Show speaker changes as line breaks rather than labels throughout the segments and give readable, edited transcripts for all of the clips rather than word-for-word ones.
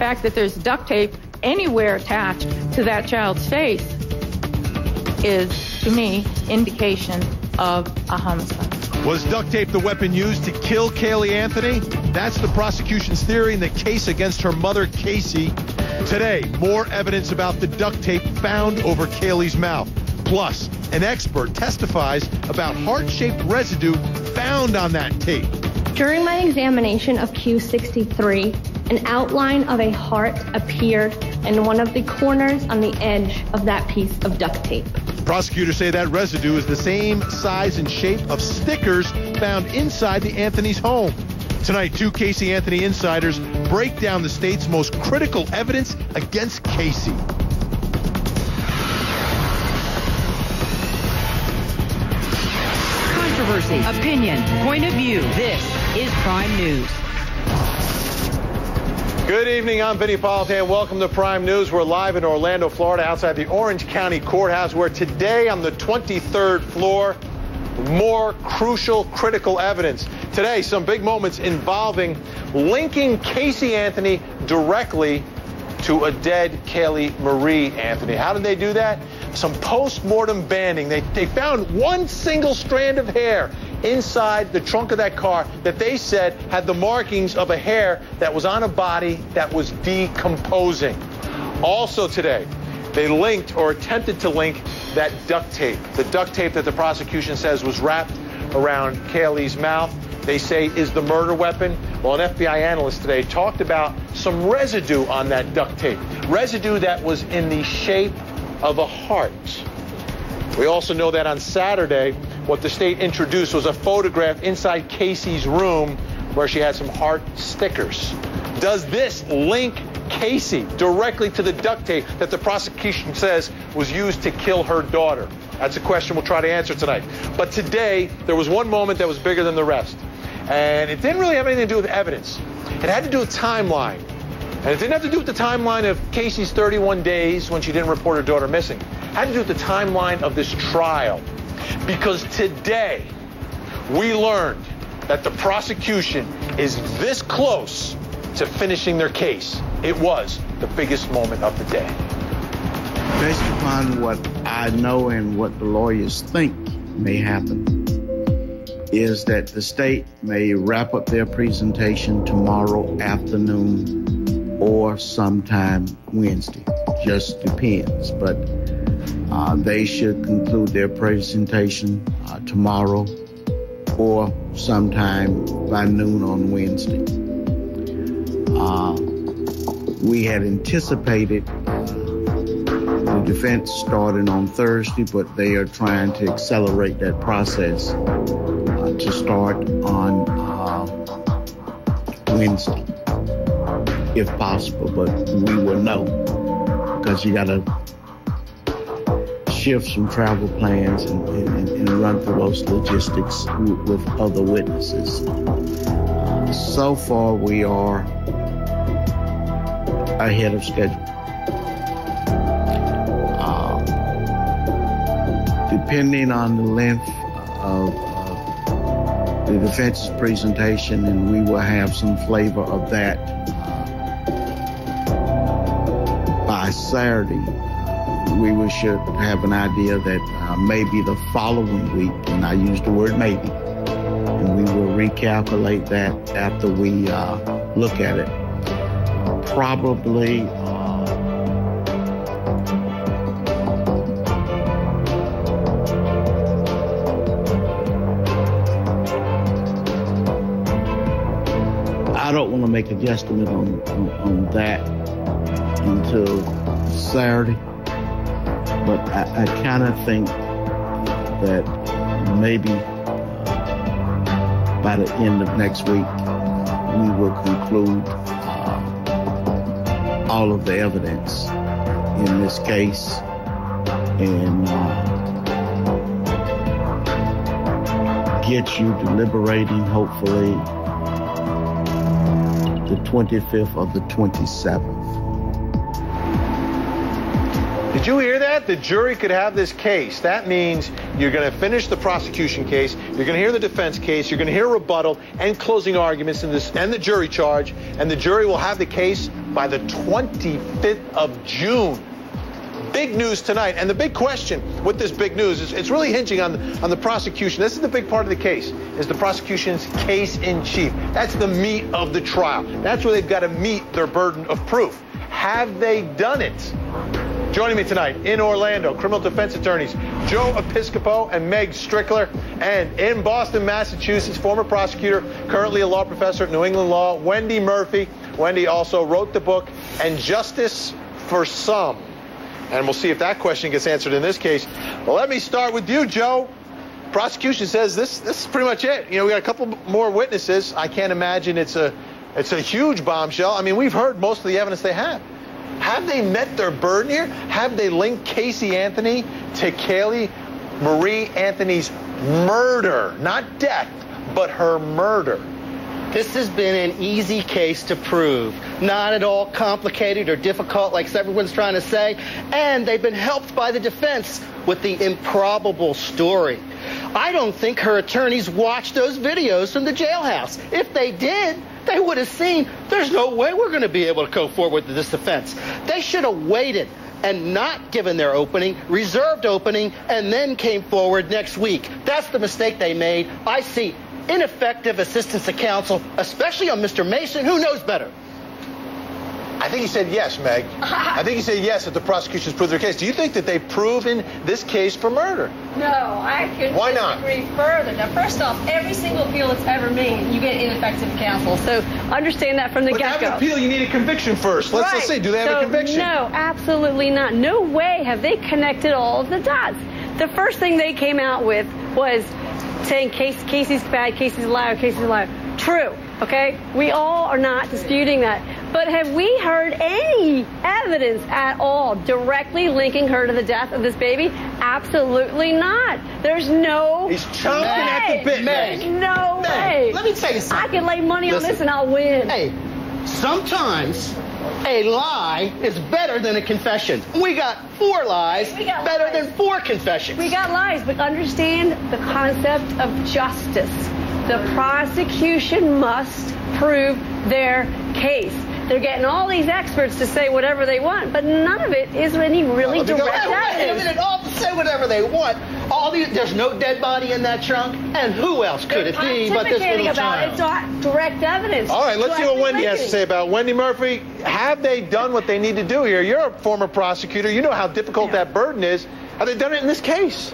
fact that there's duct tape anywhere attached to that child's face is, to me, indication of a homicide.
Was duct tape the weapon used to kill Caylee Anthony? That's the prosecution's theory in the case against her mother, Casey. Today, more evidence about the duct tape found over Caylee's mouth. Plus, an expert testifies about heart-shaped residue found on that tape.
During my examination of Q63, an outline of a heart appeared in one of the corners on the edge of that piece of duct tape.
Prosecutors say that residue is the same size and shape of stickers found inside the Anthony's home. Tonight, two Casey Anthony insiders break down the state's most critical evidence against Casey.
Controversy, opinion, point of view. This is Prime News.
Good evening, I'm Vinny Politan. Welcome to Prime News. We're live in Orlando, Florida, outside the Orange County Courthouse, where today on the 23rd floor, more crucial, critical evidence. Today, some big moments involving linking Casey Anthony directly to a dead Caylee Marie Anthony. How did they do that? Some post-mortem banding. They found one single strand of hair inside the trunk of that car that they said had the markings of a hair that was on a body that was decomposing. Also today, they linked or attempted to link that duct tape. The duct tape that the prosecution says was wrapped around Caylee's mouth, they say is the murder weapon. Well, an FBI analyst today talked about some residue on that duct tape. Residue that was in the shape of a heart. We also know that on Saturday, what the state introduced was a photograph inside Casey's room where she had some heart stickers. Does this link Casey directly to the duct tape that the prosecution says was used to kill her daughter? That's a question we'll try to answer tonight. But today, there was one moment that was bigger than the rest. And it didn't really have anything to do with evidence. It had to do with timeline. And it didn't have to do with the timeline of Casey's 31 days when she didn't report her daughter missing. It had to do with the timeline of this trial. Because today, we learned that the prosecution is this close to finishing their case. It was the biggest moment of the day.
Based upon what I know and what the lawyers think may happen, is that the state may wrap up their presentation tomorrow afternoon or sometime Wednesday. Just depends. But they should conclude their presentation tomorrow or sometime by noon on Wednesday. We had anticipated the defense starting on Thursday, but they are trying to accelerate that process to start on Wednesday, if possible. But we will know, because you got to shift some travel plans and run through those logistics with other witnesses. So far, we are ahead of schedule. Depending on the length of the defense's presentation, and we will have some flavor of that by Saturday, we should have an idea that maybe the following week, and I use the word maybe, and we will recalculate that after we look at it. Probably I don't want to make a guesstimate on that until Saturday, but I kind of think that maybe by the end of next week we will conclude all of the evidence in this case and get you deliberating, hopefully, the 25th or the 27th.
Did you hear that? The jury could have this case. That means you're going to finish the prosecution case, you're going to hear the defense case, you're going to hear rebuttal and closing arguments in this, and the jury charge, and the jury will have the case by the 25th of June. Big news tonight, and the big question with this big news is it's really hinging on the prosecution. This is the big part of the case, is the prosecution's case in chief. That's the meat of the trial. That's where they've got to meet their burden of proof. Have they done it? Joining me tonight in Orlando, criminal defense attorneys Joe Episcopo and Meg Strickler, and in Boston, Massachusetts, former prosecutor, currently a law professor at New England Law, Wendy Murphy. Wendy also wrote the book, And Justice for Some. And we'll see if that question gets answered in this case. Well, let me start with you, Joe. Prosecution says this is pretty much it. You know, we got a couple more witnesses. I can't imagine it's a huge bombshell. I mean, we've heard most of the evidence they have. Have they met their burden here? Have they linked Casey Anthony to Kaylee Marie Anthony's murder? Not death, but her murder.
This has been an easy case to prove. Not at all complicated or difficult like everyone's trying to say. And they've been helped by the defense with the improbable story. I don't think her attorneys watched those videos from the jailhouse. If they did, they would have seen there's no way we're going to be able to go forward with this defense. They should have waited and not given their opening, reserved opening, and then came forward next week. That's the mistake they made. I see ineffective assistance of counsel, especially on Mr. Mason. Who knows better?
I think he said yes, Meg. I think he said yes that the prosecution's proved their case. Do you think that they've proven this case for murder?
No, I could
Why not?
disagree further. Now, first off, every single appeal that's ever made, you get ineffective counsel. So understand that from the
But to have
get-go.
an appeal, you need a conviction first. Let's see. Do they have a conviction?
No, absolutely not. No way have they connected all of the dots. The first thing they came out with was saying Casey's bad, Casey's a liar, Casey's a liar. True, okay? We all are not disputing that. But have we heard any evidence at all directly linking her to the death of this baby? Absolutely not. There's no
He's chomping at the bit, Meg.
There's no way.
Let me tell you something.
I can lay money on this and I'll win.
Hey, sometimes a lie is better than a confession. We got 4 lies, better than 4 confessions.
We got lies, but understand the concept of justice. The prosecution must prove their case. They're getting all these experts to say whatever they want, but none of it is any really direct evidence.
They all say whatever they want. There's no dead body in that trunk, and who else could it be but this little child?
It's not direct evidence.
All right, let's see what Wendy has to say about it. Wendy Murphy, have they done what they need to do here? You're a former prosecutor. You know how difficult that burden is. Have they done it in this case?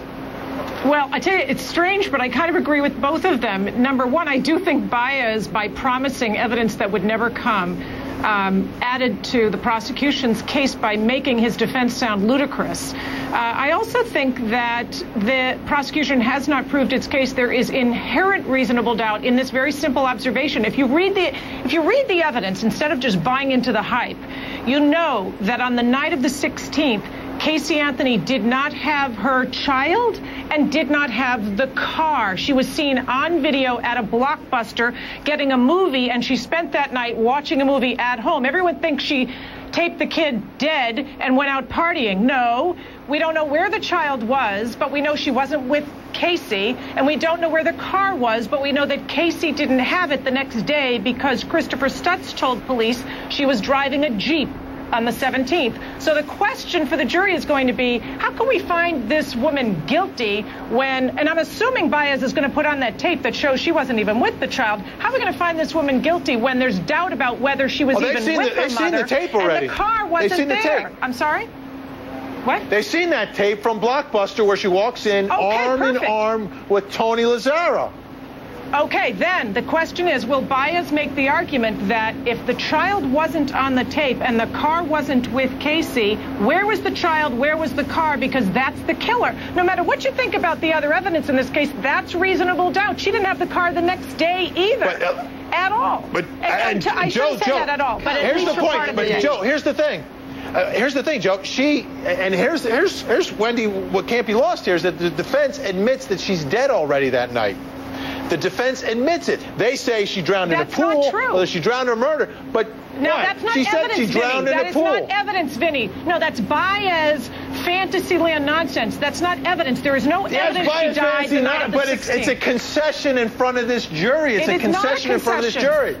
Well, I tell you, it's strange, but I kind of agree with both of them. Number one, I do think Baez, by promising evidence that would never come, added to the prosecution's case by making his defense sound ludicrous. I also think that the prosecution has not proved its case. There is inherent reasonable doubt in this very simple observation. If you read the evidence instead of just buying into the hype, you know that on the night of the 16th, Casey Anthony did not have her child and did not have the car. She was seen on video at a Blockbuster getting a movie, and she spent that night watching a movie at home. Everyone thinks she taped the kid dead and went out partying. No, we don't know where the child was, but we know she wasn't with Casey, and we don't know where the car was, but we know that Casey didn't have it the next day because Christopher Stutz told police she was driving a Jeep on the 17th. So the question for the jury is going to be, how can we find this woman guilty when, and I'm assuming Baez is going to put on that tape that shows she wasn't even with the child, how are we going to find this woman guilty when there's doubt about whether she was even with her mother?
They've seen the tape already.
And the car wasn't there. I'm sorry? What?
They've seen that tape from Blockbuster where she walks in arm in arm with Tony Lazzaro.
Okay, then the question is, will Baez make the argument that if the child wasn't on the tape and the car wasn't with Casey, where was the child, where was the car, because that's the killer? No matter what you think about the other evidence in this case, that's reasonable doubt. She didn't have the car the next day either. At all.
But
I shouldn't say that at all. But
here's the point. But Joe, here's the thing. Here's the thing, Joe. Here's Wendy. What can't be lost here is that the defense admits that she's dead already that night. The defense admits it. They say she drowned in a pool.
That's not true.
Or she drowned in a murder. But
no, that's not
she
evidence,
said she drowned in a pool.
That is not evidence, Vinny. No, that's Baez Fantasyland nonsense. That's not evidence. There is no evidence she died the night of the 16th.
But it's a concession in front of this jury. It's a concession in front of this jury.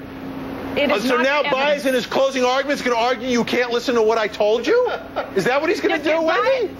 It is
so
not
now
evidence.
Baez in his closing argument is going to argue you can't listen to what I told you? Is that what he's going to do, Wendy?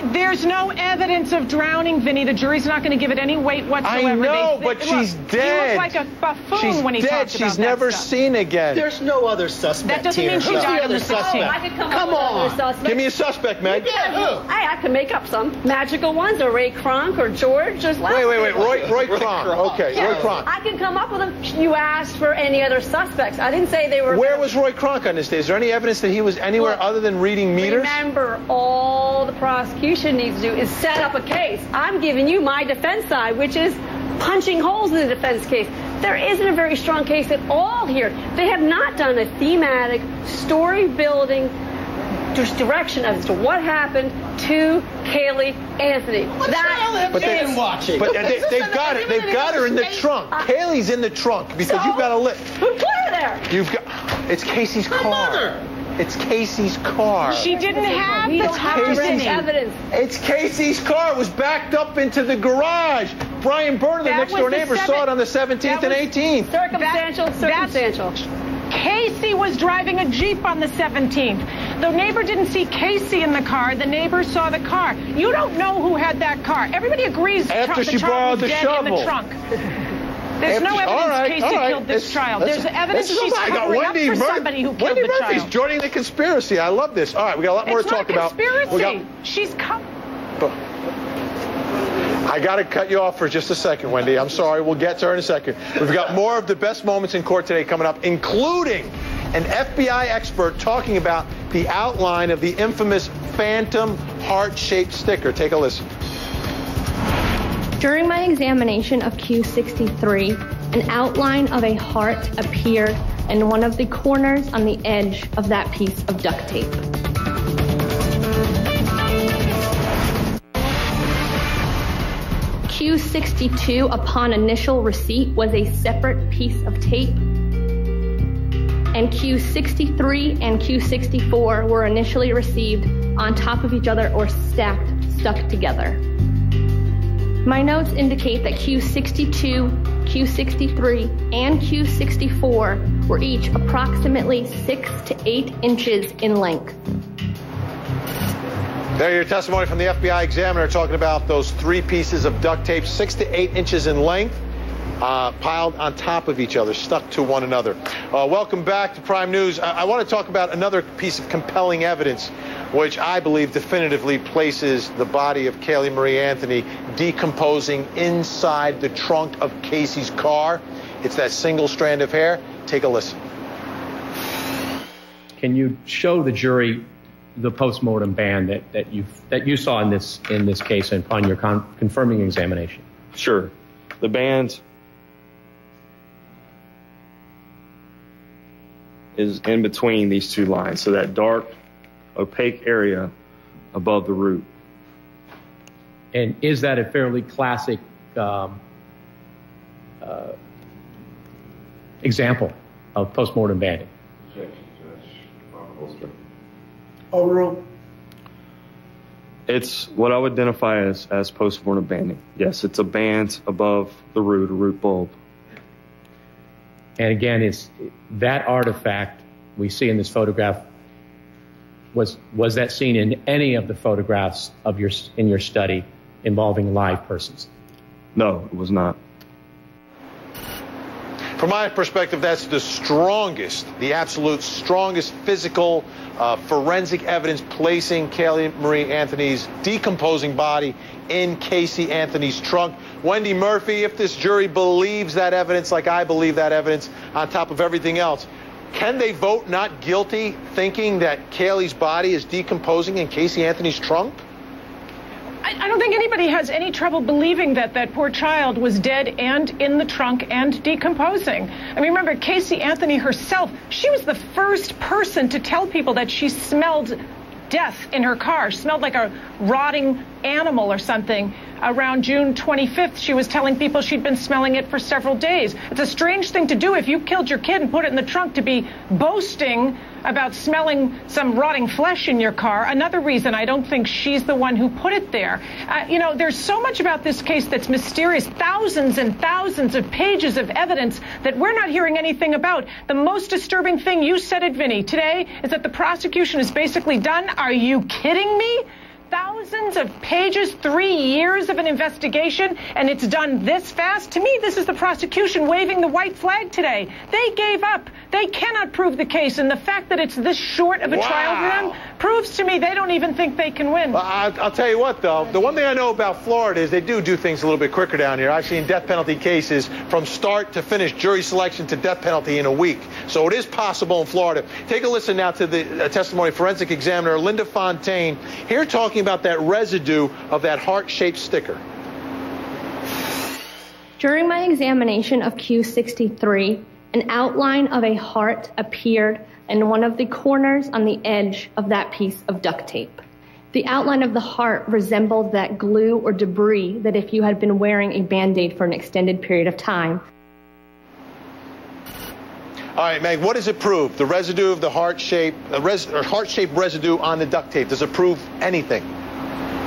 There's no evidence of drowning, Vinny. The jury's not going to give it any weight whatsoever.
I know, but she's dead.
He looks like a buffoon when he
dead.
talks about
She's never
that stuff.
seen again.
There's no other suspect
That doesn't
here.
mean she
Who's
died
the
on the
other
16th.
suspect?
I could come
Come
up with
on.
other suspects.
Give me a suspect, Meg.
Yeah, who? I can make up some magical ones, or Ray Kronk, or George. There's lots
Wait.
of people.
Roy Kronk. Okay,
Yeah,
Roy Kronk.
I can come up with them. You asked for any other suspects. I didn't say they were.
Where was Roy Kronk on this day? Is there any evidence that he was anywhere other than reading meters?
Remember, all the prosecution needs to do is set up a case. I'm giving you my defense side, which is punching holes in the defense case. There isn't a very strong case at all here. They have not done a thematic, story-building direction as to what happened to Kaylee Anthony.
But they've
got it. They've got her in the trunk. Kaylee's in the trunk because you've got a list.
Who put her there?
It's Casey's car. It's Casey's car.
She didn't have the
evidence.
It's Casey's car. It was backed up into the garage. Brian Berner, the next door neighbor, saw it on the 17th and 18th.
Circumstantial.
Casey was driving a Jeep on the 17th. The neighbor didn't see Casey in the car. The neighbor saw the car. You don't know who had that car. Everybody agrees
After she borrowed the
dead
shovel.
in the trunk. There's no evidence Casey killed this child. There's evidence she's covering up for somebody who killed the child.
Wendy Murphy's joining the conspiracy. I love this. All right, we got a lot more to talk about.
It's not conspiracy. She's
I got to cut you off for just a second, Wendy. I'm sorry. We'll get to her in a second. We've got more of the best moments in court today coming up, including an FBI expert talking about the outline of the infamous phantom heart-shaped sticker. Take a listen.
During my examination of Q63, an outline of a heart appeared in one of the corners on the edge of that piece of duct tape. Q62, upon initial receipt, was a separate piece of tape, and Q63 and Q64 were initially received on top of each other or stuck together. My notes indicate that Q62, Q63, and Q64 were each approximately 6 to 8 inches in length.
There, your testimony from the FBI examiner talking about those 3 pieces of duct tape, 6 to 8 inches in length, piled on top of each other, stuck to one another. Welcome back to Prime News. I want to talk about another piece of compelling evidence, which I believe definitively places the body of Kaylee Marie Anthony decomposing inside the trunk of Casey's car. It's that single strand of hair. Take a listen.
Can you show the jury the post-mortem band that you saw in this case and upon your confirming examination?
Sure. The band is in between these 2 lines, so that dark, opaque area above the root.
And is that a fairly classic example of post-mortem banding?
Overruled.
It's what I would identify as post-mortem banding. Yes, it's a band above the root, a root bulb.
And again, it's that artifact we see in this photograph. Was that seen in any of the photographs of in your study involving live persons?
No, it was not.
From my perspective, that's the strongest, the absolute strongest physical forensic evidence placing Kaylee Marie Anthony's decomposing body in Casey Anthony's trunk. Wendy Murphy, if this jury believes that evidence like I believe that evidence on top of everything else, can they vote not guilty thinking that Kaylee's body is decomposing in Casey Anthony's trunk?
I don't think anybody has any trouble believing that that poor child was dead and in the trunk and decomposing. I mean, remember, Casey Anthony herself, she was the first person to tell people that she smelled death in her car, smelled like a rotting animal or something around June 25th, she was telling people she'd been smelling it for several days. It's a strange thing to do if you killed your kid and put it in the trunk, to be boasting about smelling some rotting flesh in your car. Another reason I don't think she's the one who put it there. There's so much about this case that's mysterious. Thousands and thousands of pages of evidence that we're not hearing anything about. The most disturbing thing, you said it, Vinny, today is that the prosecution is basically done. Are you kidding me? Thousands of pages, 3 years of an investigation, and it's done this fast? To me, this is the prosecution waving the white flag today. They gave up. They cannot prove the case, and the fact that it's this short of a trial for them proves to me they don't even think they can win.
Well, I'll tell you what, though. The one thing I know about Florida is they do things a little bit quicker down here. I've seen death penalty cases from start to finish, jury selection to death penalty in a week. So it is possible in Florida. Take a listen now to the testimony of forensic examiner Linda Fontaine, here talking about that residue of that heart-shaped sticker.
During my examination of Q63, an outline of a heart appeared in one of the corners on the edge of that piece of duct tape. The outline of the heart resembled that glue or debris that if you had been wearing a Band-Aid for an extended period of time.
All right, Meg, what does it prove? The residue of the heart-shaped residue on the duct tape, does it prove anything?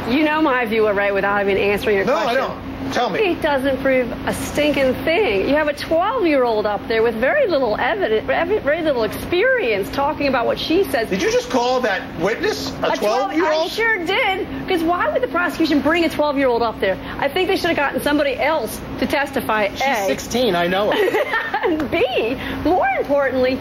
You know my view, Ray, without even answering your question.
No, I don't. Tell me.
It doesn't prove a stinking thing. You have a 12-year-old up there with very little evidence, very little experience talking about what she says.
Did you just call that witness a 12-year-old?
I sure did. Because why would the prosecution bring a 12-year-old up there? I think they should have gotten somebody else to testify.
She's 16, I know it.
B, more importantly,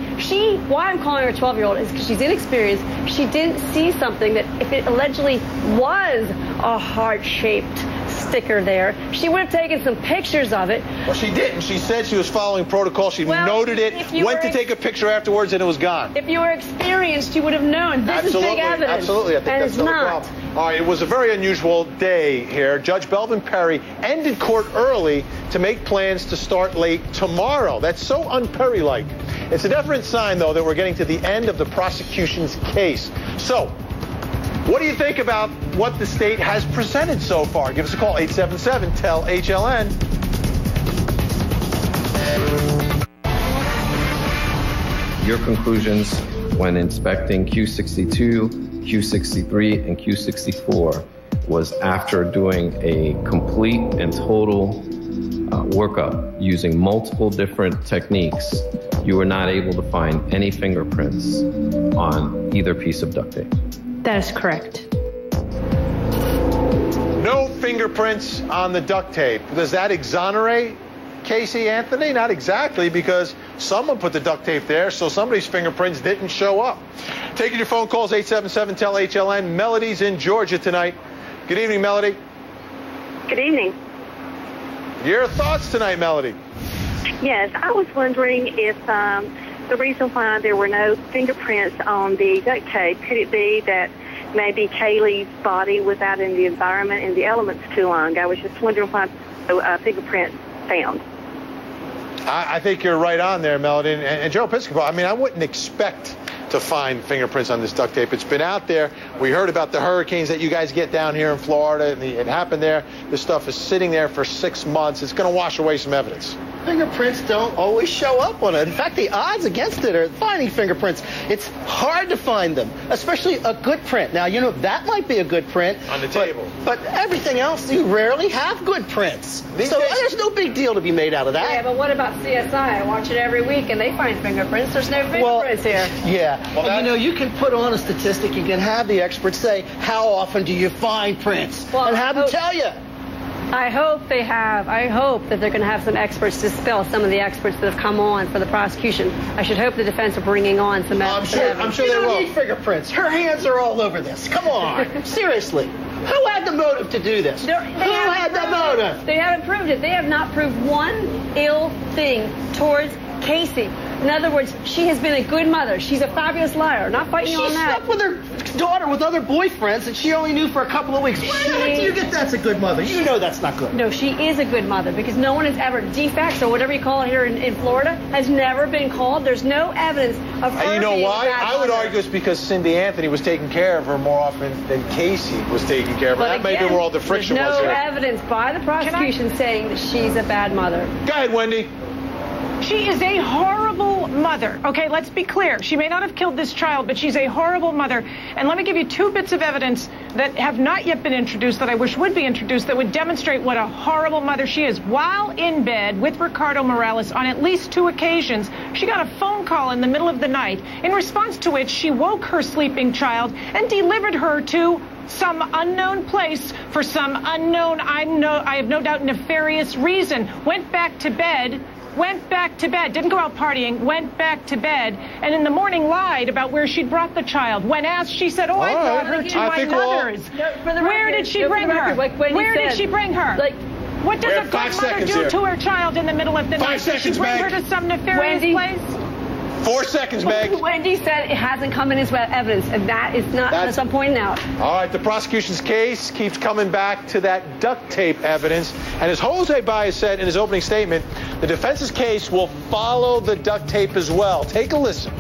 why I'm calling her a 12-year-old is because she's inexperienced. She didn't see something that if it allegedly was a heart-shaped sticker there, she would have taken some pictures of it.
Well, she didn't. She said she was following protocol. She noted it, went to take a picture afterwards, and it was gone.
If you were experienced, you would have known. This is big evidence.
Absolutely. I think that's no problem. All right, it was a very unusual day here. Judge Belvin Perry ended court early to make plans to start late tomorrow. That's so un-Perry-like. It's a definite sign, though, that we're getting to the end of the prosecution's case. So, what do you think about what the state has presented so far? Give us a call, 877-TEL-HLN.
Your conclusions when inspecting Q62, Q63, and Q64 was after doing a complete and total workup using multiple different techniques, you were not able to find any fingerprints on either piece of duct tape.
That is correct.
No fingerprints on the duct tape. Does that exonerate Casey Anthony? Not exactly, because someone put the duct tape there, so somebody's fingerprints didn't show up. Taking your phone calls, 877-TEL-HLN. Melody's in Georgia tonight. Good evening, Melody.
Good evening.
Your thoughts tonight, Melody?
Yes, I was wondering if the reason why there were no fingerprints on the duct tape, could it be that maybe Kaylee's body was out in the environment and the elements too long? I was just wondering why no fingerprints found.
I think you're right on there, Melody. And Joe Piscopo, I mean, I wouldn't expect to find fingerprints on this duct tape. It's been out there. We heard about the hurricanes that you guys get down here in Florida, and it happened there. This stuff is sitting there for 6 months. It's going to wash away some evidence.
Fingerprints don't always show up on it. In fact, the odds against it are finding fingerprints. It's hard to find them, especially a good print. Now, you know, that might be a good print.
On the table.
But everything else, you rarely have good prints. So there's no big deal to be made out of that.
Yeah, but what about CSI? I watch it every week, and they find fingerprints. There's no fingerprints here.
Yeah. Well, and, you know, you can put on a statistic. You can have the experts say, how often do you find prints?
Well,
and have them tell you.
I hope they have. I hope that they're going to have some experts to dispel some of the experts that have come on for the prosecution. I should hope the defense are bringing on some evidence.
I'm sure they will. Need fingerprints. Her hands are all over this. Come on. Seriously. Who had the motive to do this? Who had the motive?
They haven't proved it. They have not proved one ill thing towards Casey. In other words, she has been a good mother. She's a fabulous liar. Not fighting
She
on that.
slept with her daughter with other boyfriends that she only knew for a couple of weeks. Where the heck do you get that's a good mother? You know that's not good.
No, she is a good mother because no one has ever, defects or whatever you call it here in Florida, has never been called. There's no evidence of her
And you know
being
why?
a bad
I would
mother.
argue it's because Cindy Anthony was taking care of her more often than Casey was taking care of her.
But
That may
again,
be where all the friction
there's
was
no
here.
evidence by the prosecution saying that she's a bad mother.
Go ahead, Wendy.
She is a horrible mother. Okay, let's be clear. She may not have killed this child, but she's a horrible mother. And let me give you 2 bits of evidence that have not yet been introduced that I wish would be introduced that would demonstrate what a horrible mother she is. While in bed with Ricardo Morales on at least 2 occasions, she got a phone call in the middle of the night, in response to which she woke her sleeping child and delivered her to some unknown place for some unknown, I have no doubt, nefarious reason. Went back to bed, didn't go out partying, went back to bed, and in the morning lied about where she'd brought the child. When asked, she said, I brought her to my mother's. Where did she bring her? Where did she bring her? What does a good mother do to her child in the middle of the night? Does she bring her to some nefarious place?
4 seconds, Meg.
Wendy said it hasn't come in as evidence, and that is not as I'm pointing out.
All right, the prosecution's case keeps coming back to that duct tape evidence. And as Jose Baez said in his opening statement, the defense's case will follow the duct tape as well. Take a listen.